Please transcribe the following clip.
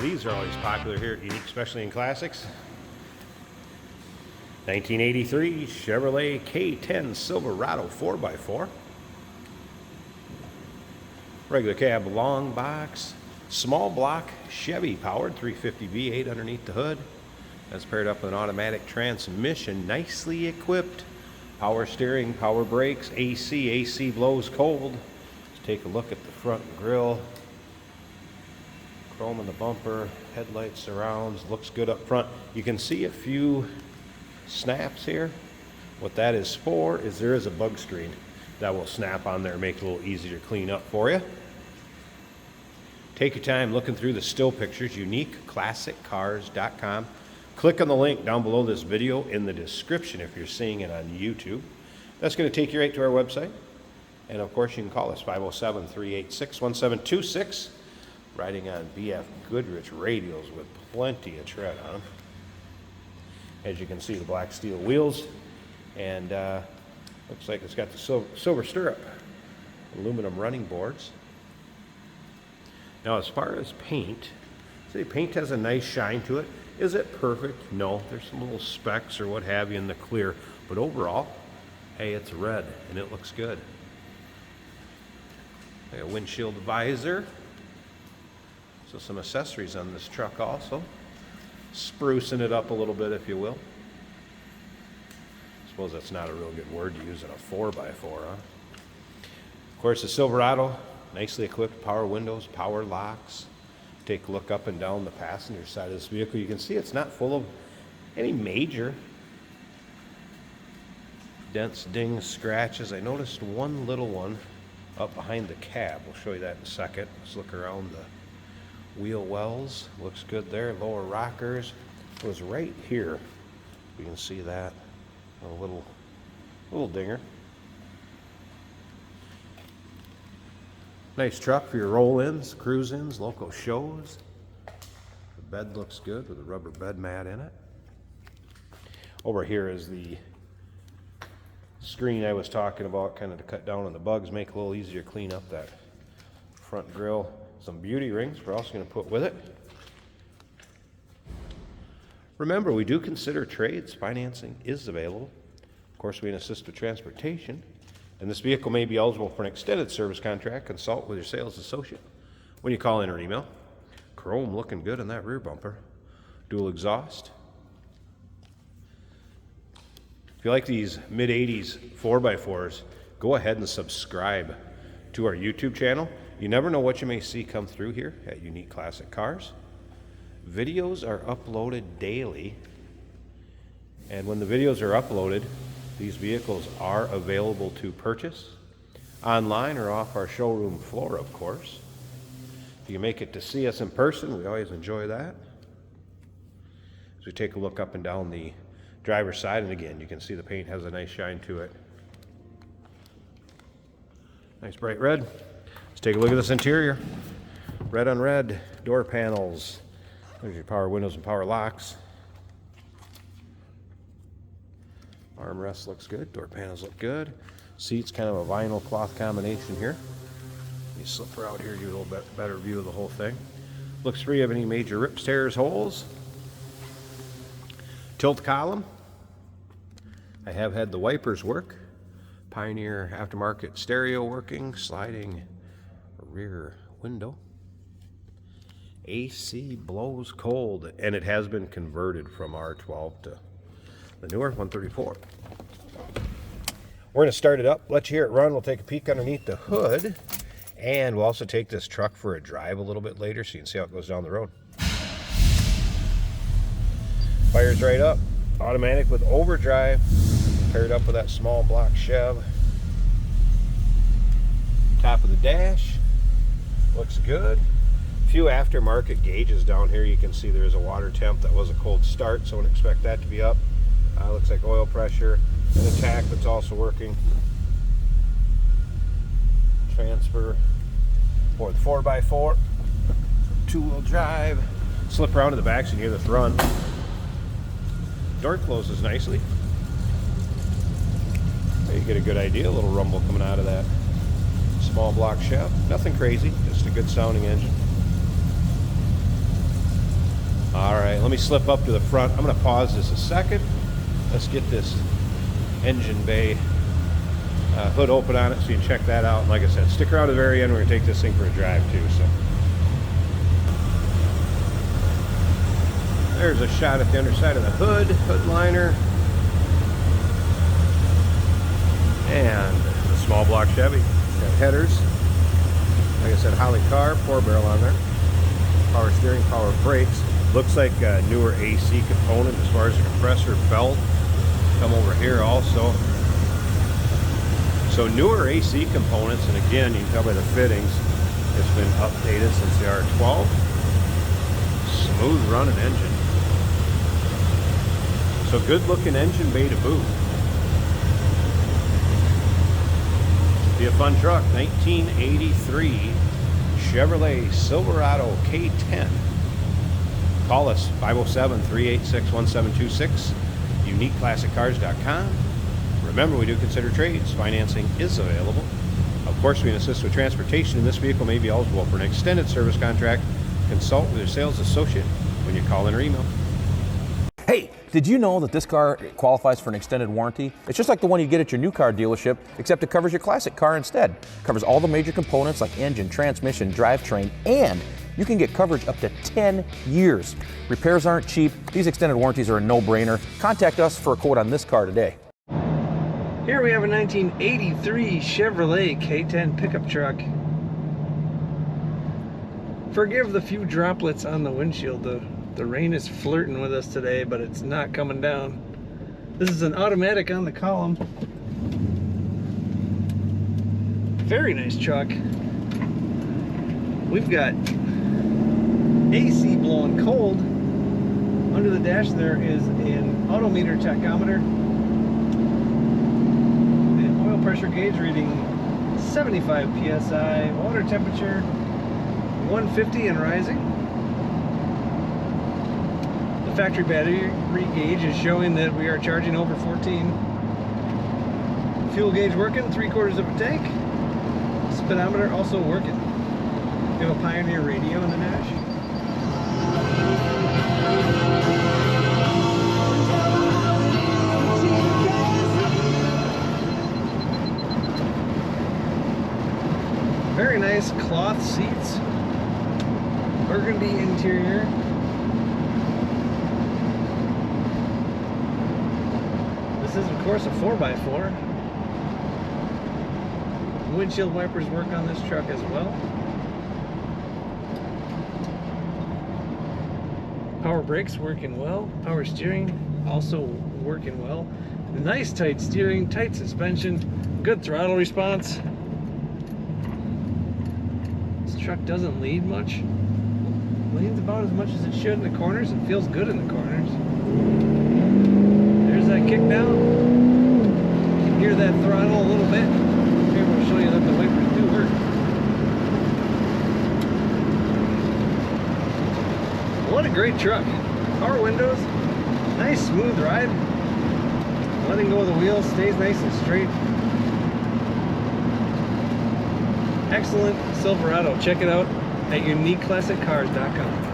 These are always popular here at Unique, especially in classics. 1983 Chevrolet K10 Silverado 4x4. Regular cab, long box, small block Chevy powered 350 V8 underneath the hood. That's paired up with an automatic transmission, nicely equipped. Power steering, power brakes, AC blows cold. Let's take a look at the front grille. Chrome in the bumper, headlights, surrounds, looks good up front. You can see a few snaps here. What that is for is there is a bug screen that will snap on there and make it a little easier to clean up for you. Take your time looking through the still pictures, uniqueclassiccars.com. Click on the link down below this video in the description if you're seeing it on YouTube. That's going to take you right to our website. And of course, you can call us 507-386-1726. Riding on BF Goodrich radials with plenty of tread on them. As you can see, the black steel wheels, and looks like it's got the silver stirrup, aluminum running boards. Now, as far as paint, see, paint has a nice shine to it. Is it perfect? No, there's some little specks or what have you in the clear, but overall, hey, it's red and it looks good. Got a windshield visor. So some accessories on this truck also. Sprucing it up a little bit, if you will. I suppose that's not a real good word to use in a 4x4, huh? Of course, the Silverado, nicely equipped, power windows, power locks. Take a look up and down the passenger side of this vehicle. You can see it's not full of any major dents, dings, scratches. I noticed one little one up behind the cab. We'll show you that in a second. Let's look around the wheel wells. Looks good there. Lower rockers. It was right here. You can see that. A little dinger. Nice truck for your roll-ins, cruise-ins, local shows. The bed looks good with a rubber bed mat in it. Over here is the screen I was talking about, kind of to cut down on the bugs, make it a little easier to clean up that front grille. Some beauty rings we're also going to put with it. Remember, we do consider trades. Financing is available. Of course, we can assist with transportation. And this vehicle may be eligible for an extended service contract. Consult with your sales associate when you call in or email. Chrome looking good on that rear bumper. Dual exhaust. If you like these mid-80s 4x4s, go ahead and subscribe to our YouTube channel. You never know what you may see come through here at Unique Classic Cars. Videos are uploaded daily. And when the videos are uploaded, these vehicles are available to purchase online or off our showroom floor, of course. If you can make it to see us in person, we always enjoy that. As we take a look up and down the driver's side, and again, you can see the paint has a nice shine to it. Nice bright red. Let's take a look at this interior. Red on red, door panels. There's your power windows and power locks. Armrest looks good, door panels look good. Seats, kind of a vinyl cloth combination here. You slip her out here, you get a little bit better view of the whole thing. Looks free of any major rips, tears, holes. Tilt column. I have had the wipers work. Pioneer aftermarket stereo working, sliding rear window. AC blows cold, and it has been converted from R12 to the newer 134. We're going to start it up, let you hear it run. We'll take a peek underneath the hood, and we'll also take this truck for a drive a little bit later so you can see how it goes down the road. Fires right up, automatic with overdrive, paired up with that small block Chev. Top of the dash, looks good. A few aftermarket gauges down here. You can see there's a water temp that was a cold start, so I wouldn't expect that to be up. Looks like oil pressure and a tack that's also working. Transfer for the 4x4, two-wheel drive. Slip around to the back so you can hear this run. Door closes nicely. There you get a good idea, a little rumble coming out of that small block Chev. Nothing crazy, just a good sounding engine. All right, let me slip up to the front. I'm going to pause this a second. Let's get this engine bay hood open on it so you can check that out. And like I said, stick around to the very end. We're going to take this thing for a drive too. So there's a shot at the underside of the hood liner. And the small block Chevy. Got headers. Like I said, Holly car, 4-barrel on there. Power steering, power brakes. Looks like a newer AC component as far as the compressor belt. Come over here also. So newer AC components, and again, you can tell by the fittings, it's been updated since the R12. Smooth running engine. So good looking engine bay to boot. Be a fun truck. 1983 Chevrolet Silverado K10. Call us 507-386-1726, uniqueclassiccars.com. Remember, we do consider trades. Financing is available. Of course, we can assist with transportation, and this vehicle may be eligible for an extended service contract. Consult with your sales associate when you call in or email. Hey, did you know that this car qualifies for an extended warranty? It's just like the one you get at your new car dealership, except it covers your classic car instead. It covers all the major components like engine, transmission, drivetrain, and you can get coverage up to 10 years. Repairs aren't cheap. These extended warranties are a no-brainer. Contact us for a quote on this car today. Here we have a 1983 Chevrolet K10 pickup truck. Forgive the few droplets on the windshield. The rain is flirting with us today, but it's not coming down. This is an automatic on the column. Very nice truck. We've got AC blowing cold. Under the dash there is an odometer tachometer. Pressure gauge reading 75 psi, water temperature 150 and rising. The factory battery gauge is showing that we are charging over 14. Fuel gauge working, 3/4 of a tank. Speedometer also working. We have a Pioneer radio in the dash. Very nice cloth seats, burgundy interior. This is of course a 4x4. Windshield wipers work on this truck as well. Power brakes working well. Power steering also working well. Nice tight steering, tight suspension, good throttle response. Truck doesn't lead much. Leans about as much as it should in the corners and feels good in the corners. There's that kick down. You can hear that throttle a little bit. Here we'll show you that the wipers do work. What a great truck. Power windows, nice smooth ride. Letting go of the wheels stays nice and straight. Excellent Silverado. Check it out at uniqueclassiccars.com.